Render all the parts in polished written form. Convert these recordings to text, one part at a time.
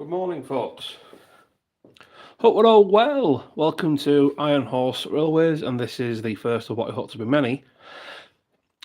morning, folks. Hope we're all well. Welcome to Iron Horse Railways, and this is the first of what I hope to be many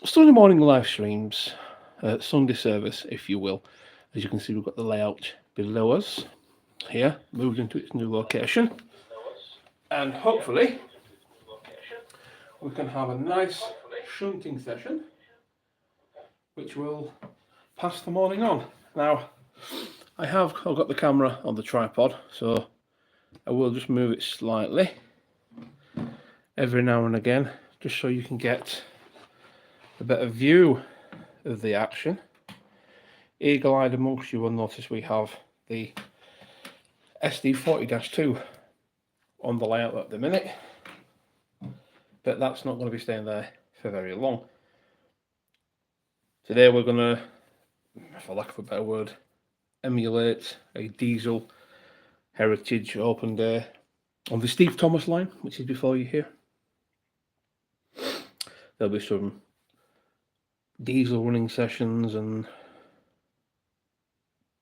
Sunday morning live streams, Sunday service, if you will. As you can see, we've got the layout below us here, moved into its new location, and hopefully we can have a nice shunting session, which will pass the morning on. Now, I've got the camera on the tripod, so I will just move it slightly every now and again, just so you can get a better view of the action. Eagle-eyed amongst you will notice we have the SD40-2 on the layout at the minute, but that's not going to be staying there for very long. Today we're going to, for lack of a better word, emulate a diesel heritage open day on the Steve Thomas line, which is before you here. There'll be some diesel running sessions and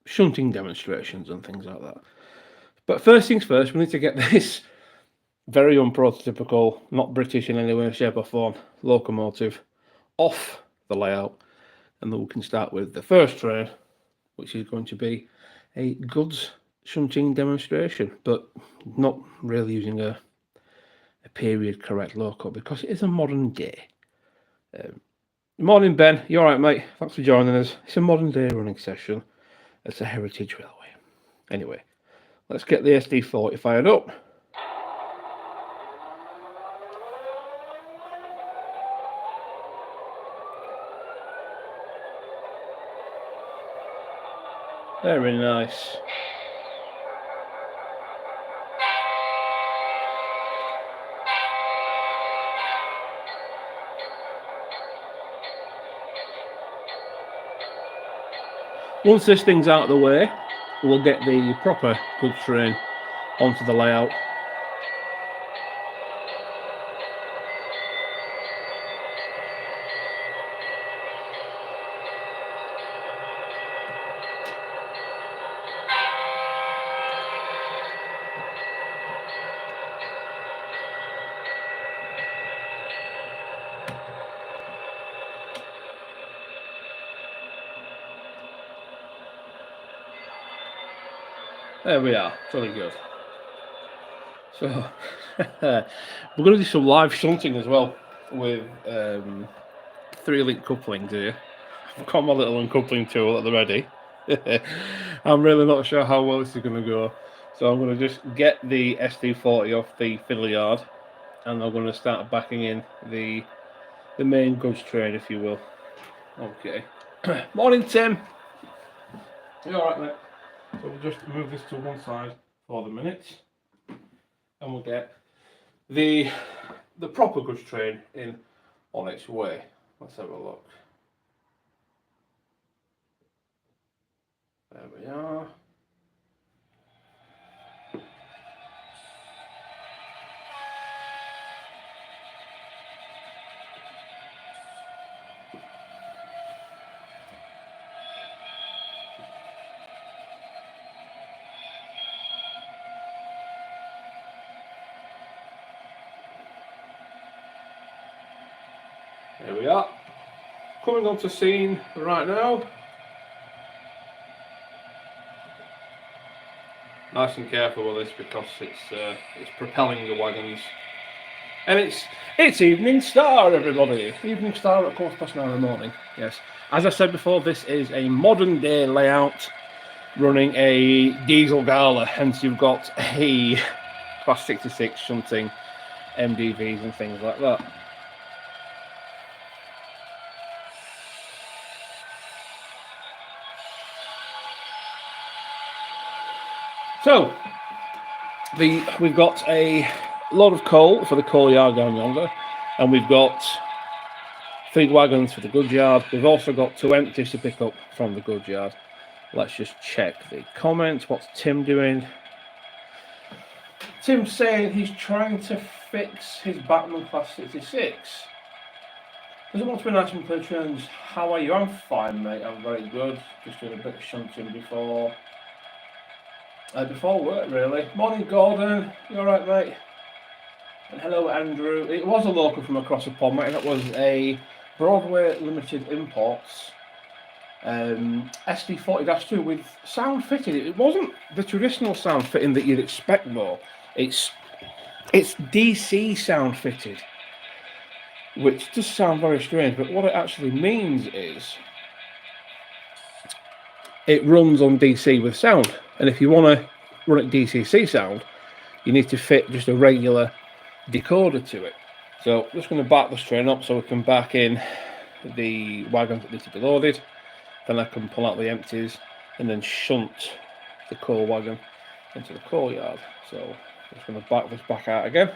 shunting demonstrations and things like that. But first things first, we need to get this very unprototypical, not British in any way, shape or form, locomotive off the layout, and then we can start with the first train, which is going to be a goods shunting demonstration, but not really using a period correct loco because it is a modern day. Morning, Ben. You all right, mate? Thanks for joining us. It's a modern day running session. It's a heritage railway. Anyway, let's get the SD40 fired up. Very nice. Once this thing's out of the way, we'll get the proper goods train onto the layout. There we are, really good. So, we're going to do some live shunting as well with 3-link couplings here. I've got my little uncoupling tool at the ready. I'm really not sure how well this is going to go. So I'm going to just get the SD40 off the fiddle yard, and I'm going to start backing in the main goods train, if you will. Okay. Morning, Tim. You all right, mate? So we'll just move this to one side for the minute, and we'll get the proper goods train in on its way. Let's have a look. There we are. There we are. Coming onto scene right now. Nice and careful with this because it's propelling the wagons. And it's Evening Star, everybody. Evening Star at 9:15 in the morning. Yes. As I said before, this is a modern day layout running a diesel gala, hence you've got a Class 66 shunting MDVs and things like that. So, we've got a load of coal for the coal yard down yonder, and we've got feed wagons for the goods yard. We've also got 2 empties to pick up from the goods yard. Let's just check the comments. What's Tim doing? Tim's saying he's trying to fix his Batman Class 66. Does it want to be nice and patrons? How are you? I'm fine, mate. I'm very good. Just doing a bit of shunting before Before work, really. Morning, Gordon. You alright, mate? And hello, Andrew. It was a local from across the pond, mate. That was a Broadway Limited Imports SD40-2 with sound fitting. It wasn't the traditional sound fitting that you'd expect, though. It's DC sound fitted, which does sound very strange, but what it actually means is it runs on DC with sound. And if you want to run it DCC sound, you need to fit just a regular decoder to it. So I'm just going to back this train up so we can back in the wagons that need to be loaded. Then I can pull out the empties and then shunt the coal wagon into the coal yard. So I'm just going to back this back out again.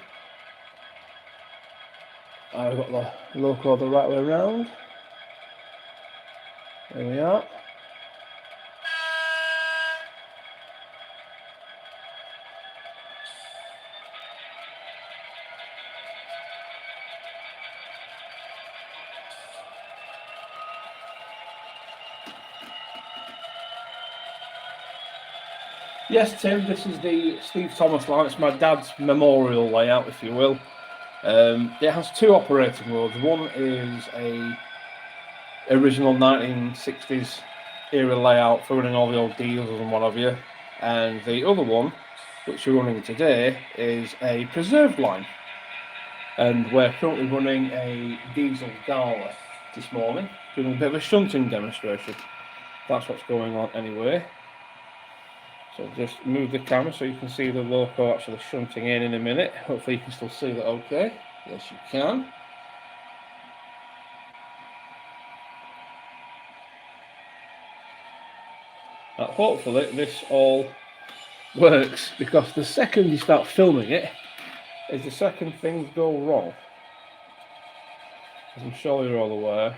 I've got the loco the right way around. There we are. Yes, Tim, this is the Steve Thomas line. It's my dad's memorial layout, if you will. It has two operating modes. One is a original 1960s era layout for running all the old diesels and what have you. And the other one, which we're running today, is a preserved line. And we're currently running a diesel Gala this morning, doing a bit of a shunting demonstration. That's what's going on anyway. So just move the camera so you can see the loco actually shunting in a minute. Hopefully you can still see that okay. Yes, you can. Hopefully this all works, because the second you start filming it is the second things go wrong. As I'm sure you're all aware.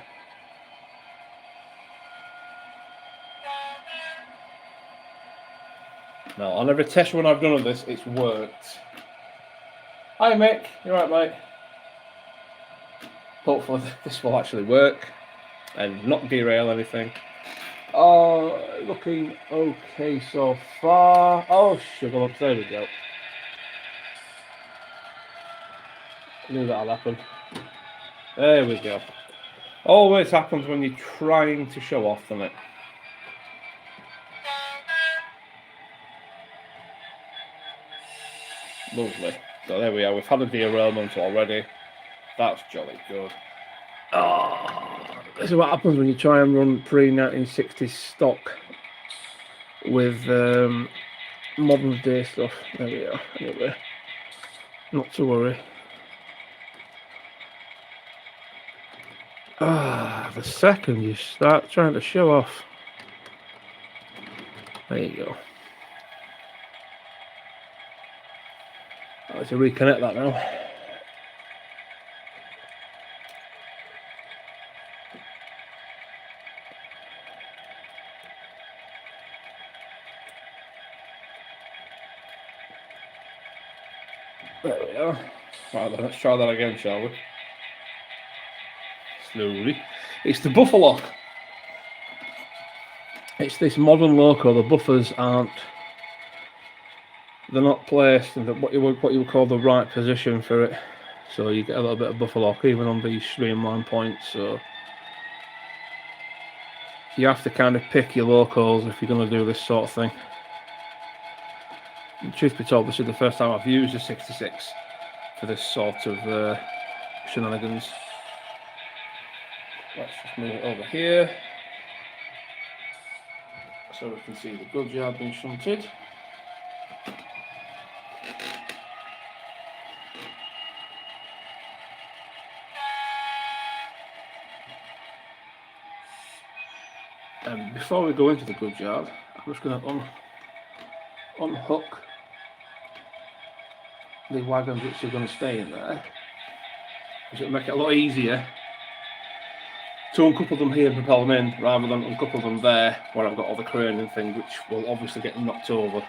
Now, on every test run I've done of this, it's worked. Hi Mick, you alright mate? Hopefully this will actually work and not derail anything. Oh, looking okay so far. Oh, sugar, there we go. I knew that'll happen. There we go. Always happens when you're trying to show off, doesn't it? Lovely. So there we are. We've had a derailment already. That's jolly good. Oh, this is what happens when you try and run pre-1960s stock with modern day stuff. There we are. Anyway, not to worry. The second you start trying to show off, there you go. I have to reconnect that now. There we are. Right then, let's try that again, shall we? Slowly. It's the buffer lock. It's this modern loco. The buffers aren't. They're not placed in what you would call the right position for it. So you get a little bit of buffer lock even on these streamline points. So you have to kind of pick your locals if you're going to do this sort of thing. And truth be told, this is the first time I've used a 66 for this sort of shenanigans. Let's just move it over here so we can see the goods yard being shunted. And before we go into the goods yard, I'm just going to unhook the wagons which are going to stay in there, which will make it a lot easier to uncouple them here and propel them in, rather than uncouple them there where I've got all the crane and things, which will obviously get knocked over.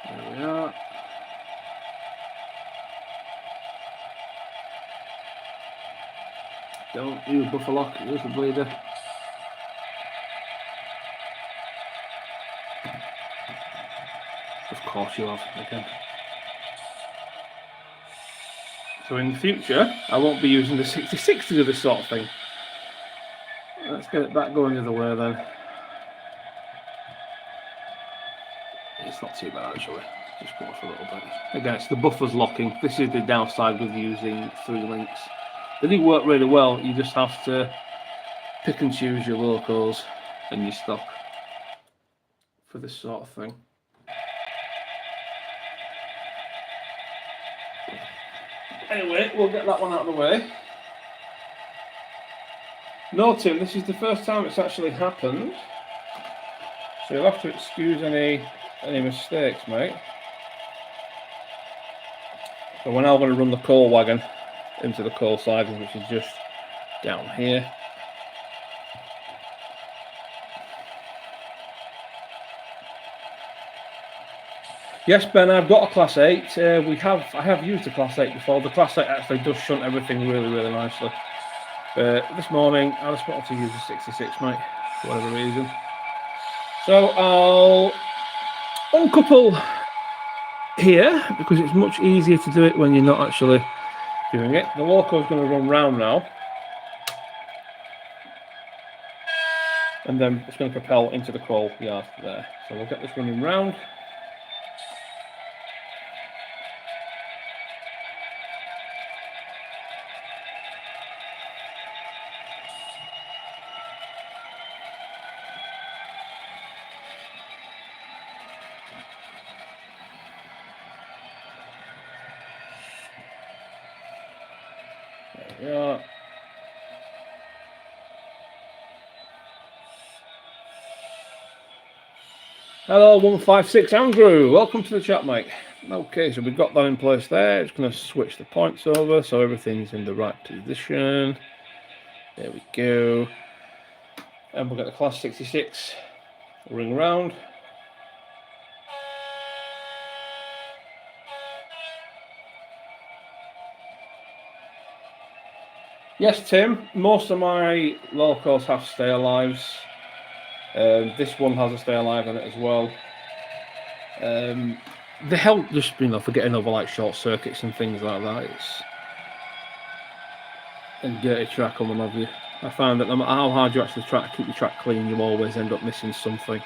There we are. Don't use buffer lock, use the bleeder. Of course you have, again. So in the future, I won't be using the 66 to do this sort of thing. Let's get it back going the other way then. It's not too bad actually. Just go off a little bit. Again, it's the buffers locking. This is the downside with using 3 links. They do work really well. You just have to pick and choose your locos and your stock for this sort of thing. Anyway, we'll get that one out of the way. No, Tim, this is the first time it's actually happened, so you'll have to excuse any mistakes, mate. So we're now going to run the coal wagon into the coal siding, which is just down here. Yes, Ben, I've got a Class 8. I have used a Class 8 before. The Class 8 actually does shunt everything really, really nicely. This morning, I just wanted to use a 66, mate, for whatever reason. So I'll uncouple here, because it's much easier to do it when you're not actually doing it. The loco is going to run round now. And then it's going to propel into the coal yard there. So we'll get this running round. There we are. Hello, 156 Andrew. Welcome to the chat, mate. Okay, so we've got that in place there. It's going to switch the points over so everything's in the right position. There we go. And we'll get the Class 66 ring around. Yes, Tim, most of my locos have stay alives. This one has a stay alive on it as well. They help just, for getting over like short circuits and things like that. And dirty track on one of you. I find that no matter how hard you actually try to keep your track clean, you always end up missing something.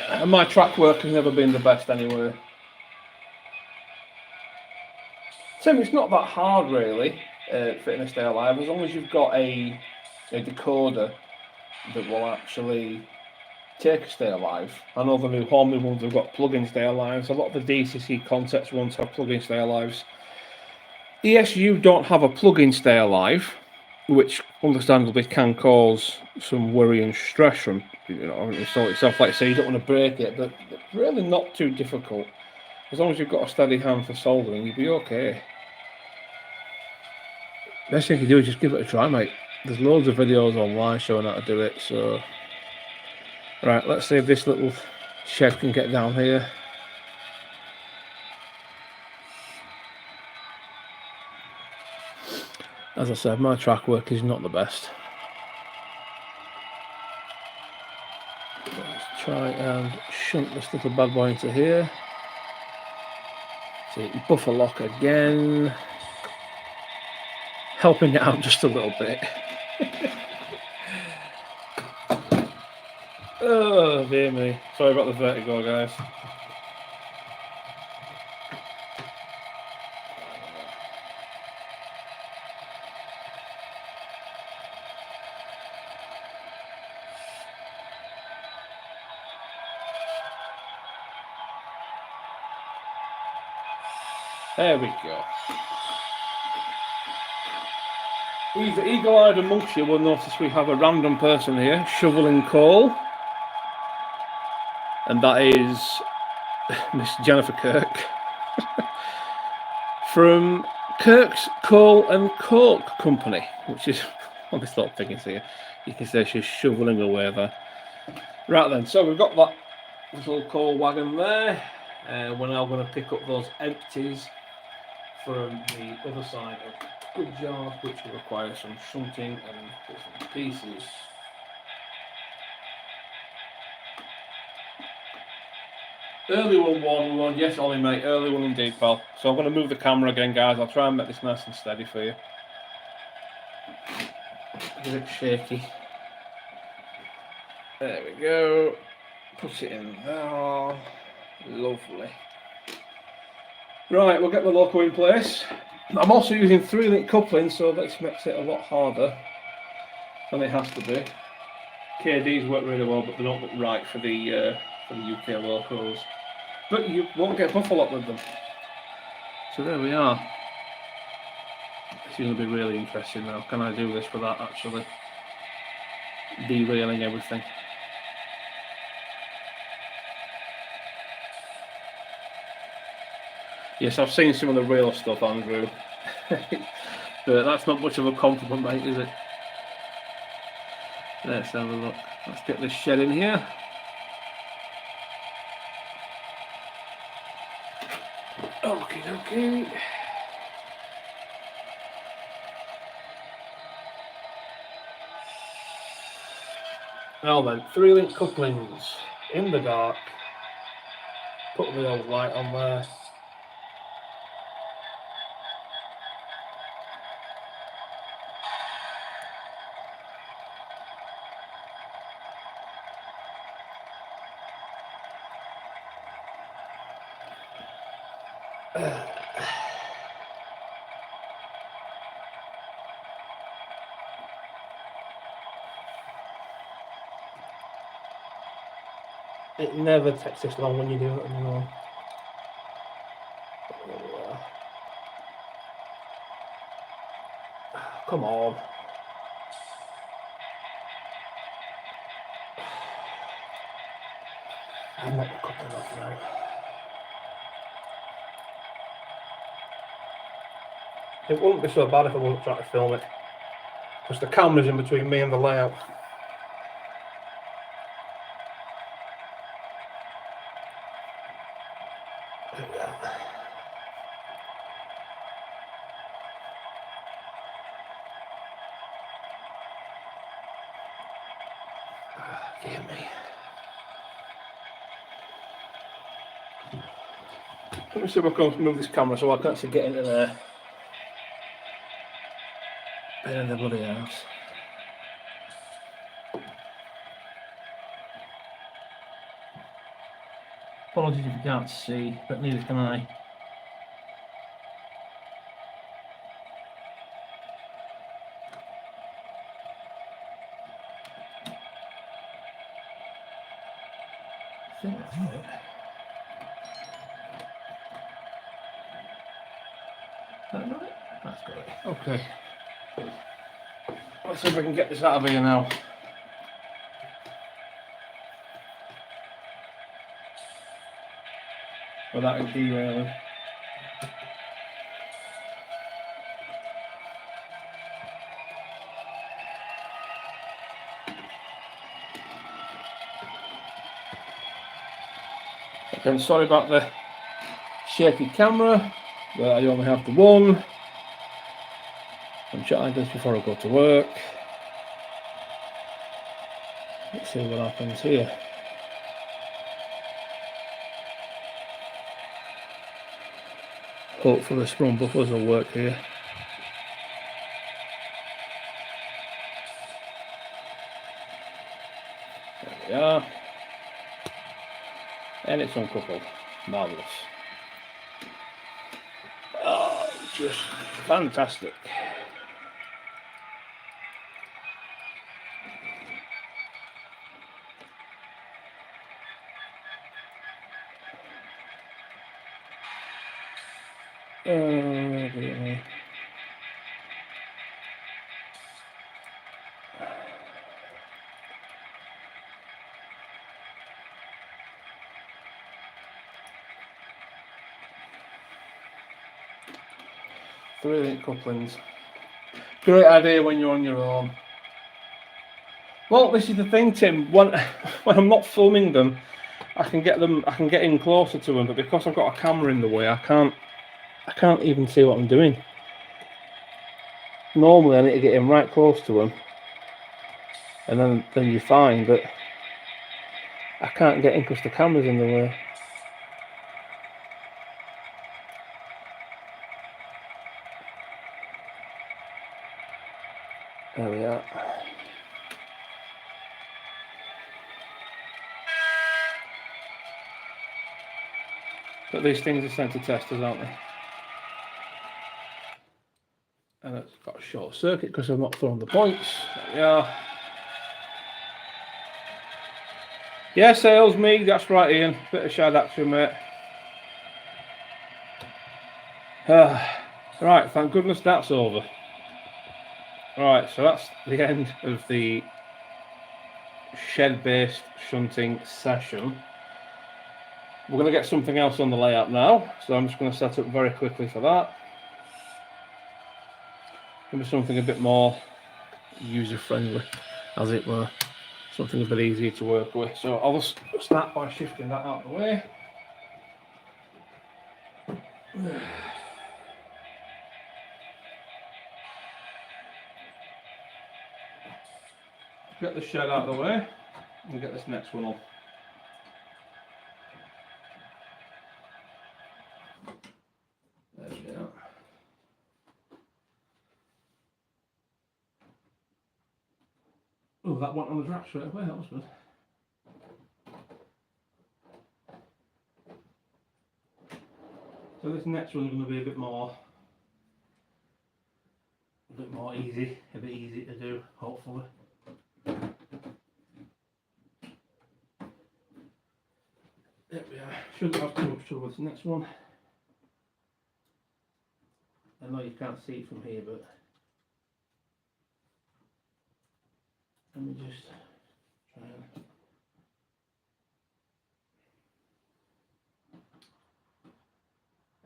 And my track work has never been the best anyway. Tim, it's not that hard really, fitting a stay alive, as long as you've got a decoder that will actually take a stay alive. I know the new Hornby ones have got plug-in stay alives. A lot of the DCC Concepts ones have plug-in stay alives. ESU don't have a plug-in stay alive, which understandably can cause some worry and stress from install itself. Like I say, you don't want to break it, but it's really not too difficult. As long as you've got a steady hand for soldering, you'll be okay. Best thing you can do is just give it a try, mate. There's loads of videos online showing how to do it. So, right, let's see if this little shed can get down here. As I said, my track work is not the best. Let's try and shunt this little bad boy into here. So you can buffer lock again. Helping it out just a little bit. Oh, dear me. Sorry about the vertigo, guys. There we go. Eagle-eyed amongst you will notice we have a random person here shoveling coal, and that is Miss Jennifer Kirk from Kirk's Coal and Coke Company, which is one of these little things here. You can say she's shoveling away there. Right then, so we've got that little coal wagon there. We're now going to pick up those empties from the other side of the good yard, which will require some shunting and bits and pieces. Early one, yes Ollie mate, early one indeed pal. So I'm going to move the camera again guys, I'll try and make this nice and steady for you. It's a bit shaky. There we go. Put it in there. Lovely. Right, we'll get the loco in place. I'm also using 3-link coupling, so this makes it a lot harder than it has to be. KDs work really well, but they don't look right for the UK locos. But you won't get buffalo up with them. So there we are. It's going to be really interesting now. Can I do this without actually derailing everything? Yes, I've seen some of the real stuff, Andrew. But that's not much of a compliment, mate, is it? Let's have a look. Let's get this shed in here. Okie dokie. Now then, 3-link couplings in the dark. Put the old light on there. It never takes this long when you do it on your own. Come on. I'm not cooking enough now. It wouldn't be so bad if I wasn't trying to film it, because the camera's in between me and the layout. Dear me. Let me see if I can move this camera so I can actually get into there. Been in the bloody house. Apologies if you can't see, but neither can I. I think that's it. That got it? That's got it. Okay. Let's see if we can get this out of here now. Without it derailing. Again, sorry about the shaky camera, but I only have the one. I'm trying this before I go to work. Let's see what happens here. Hopefully the sprung buffers will work here. There we are. And it's uncoupled. Marvellous. Oh, just fantastic. 3-link couplings. Great idea when you're on your own. Well, this is the thing, Tim. When I'm not filming them, I can get in closer to them, but because I've got a camera in the way, I can't even see what I'm doing. Normally I need to get in right close to them, and then you're fine, but I can't get in because the camera's in the way. There we are. But these things are sent to testers, aren't they? And it's got a short circuit because I've not thrown the points. There we are. Yeah, sales me, that's right, Ian. Bit of shad action, mate. Right, thank goodness that's over. Right, so that's the end of the shed-based shunting session. We're going to get something else on the layout now, so I'm just going to set up very quickly for that. Maybe something a bit more user-friendly, as it were. Something a bit easier to work with. So I'll just start by shifting that out of the way. Get the shed out of the way and get this next one on. There we go. Oh, that went on the rack straight away, that was good. So this next one's going to be a bit easy, a bit easy to do, hopefully. There we are. Shouldn't have too much trouble with the next one. I know you can't see it from here, but let me just try and...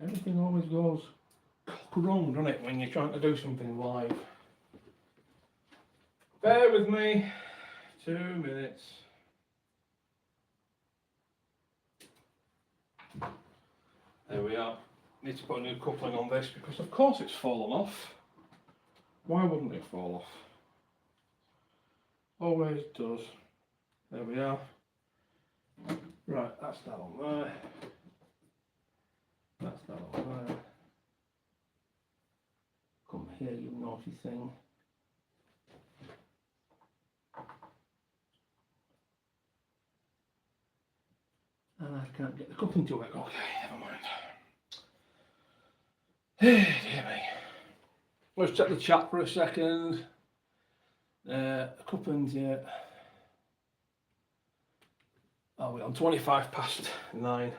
Everything always goes wrong, doesn't it, when you're trying to do something live. Bear with me, 2 minutes. There we are. Need to put a new coupling on this because of course it's fallen off. Why wouldn't it fall off? Always does. There we are. Right, that's that on there. That's that on there. Come here, you naughty thing. And I can't get the coupling to work. Okay, never mind. Dear me. Let's check the chat for a second. Couplings yet. Oh, we're on 25 past 9.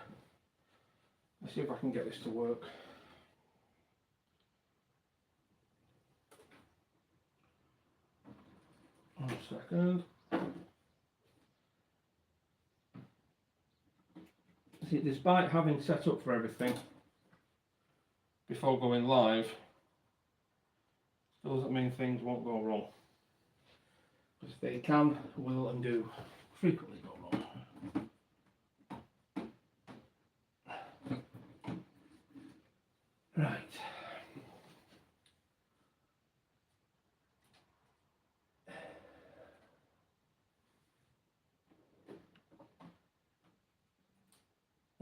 Let's see if I can get this to work. One second. See, despite having set up for everything before going live, still doesn't mean things won't go wrong. Because they can, will and do frequently go wrong. Right.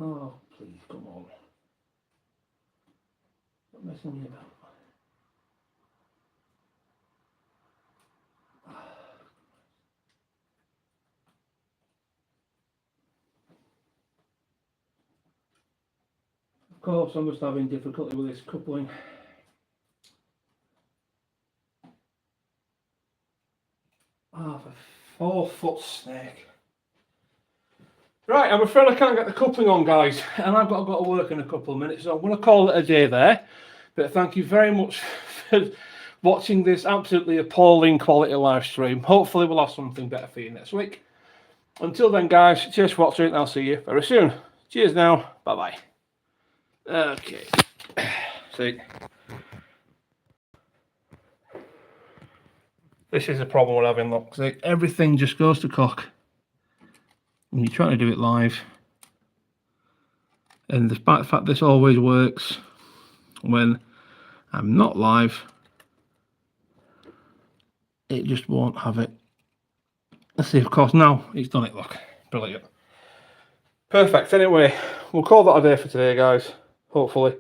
Oh, please, come on. Stop messing me about. Of course, I'm just having difficulty with this coupling. Ah, for 4-foot snake. Right, I'm afraid I can't get the coupling on, guys, and I've got to go to work in a couple of minutes, so I'm going to call it a day there. But thank you very much for watching this absolutely appalling quality live stream. Hopefully we'll have something better for you next week. Until then, guys, cheers for watching, and I'll see you very soon. Cheers now. Bye-bye. Okay. See, This is the problem we're having, look. See, everything just goes to cock when you're trying to do it live. And despite the fact this always works when I'm not live, it just won't have it. Let's see, of course, now it's done it, look. Brilliant. Perfect. Anyway, we'll call that a day for today, guys. Hopefully,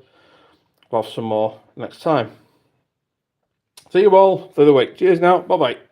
we'll have some more next time. See you all through the week. Cheers now. Bye-bye.